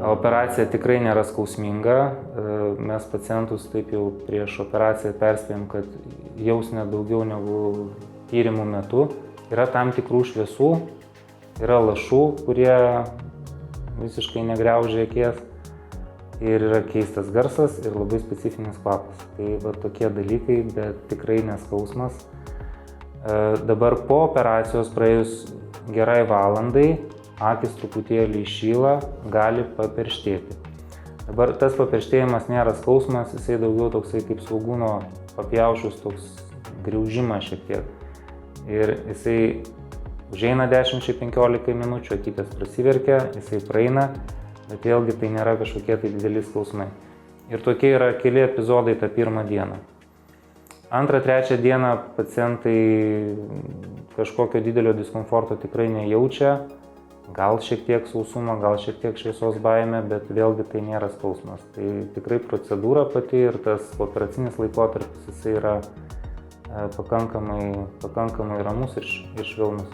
Operacija tikrai nėra skausminga. Mes pacientus taip jau prieš operaciją perspėjom, kad jaus net daugiau negu tyrimų metu. Yra tam tikrų šviesų, yra lašų, kurie visiškai negriaužia akies ir yra keistas garsas ir labai specifinis kvapas. Tai va tokie dalykai, bet tikrai neskausmas. Dabar po operacijos praėjus gerai valandai, akis truputėlį įšyla, gali paperštėti. Dabar tas paperštėjimas nėra skausmas, jisai daugiau toksai kaip svogūno papjaušus, toks griaužimas šiek tiek. Ir jisai užeina 10-15 minučių, akytės prasiverkia, jisai praeina, bet vėlgi tai nėra kažkokie tai dideli skausmai. Ir tokie yra keli epizodai tą pirmą dieną. Antrą, trečią dieną pacientai kažkokio didelio diskomforto tikrai nejaučia. Gal šiek tiek sausumo, gal šiek tiek šviesos baimė, bet vėlgi tai nėra skausmas. Tai tikrai procedūra pati ir tas operacinis laikotarpis jisai yra pakankamai ramus ir švelnus.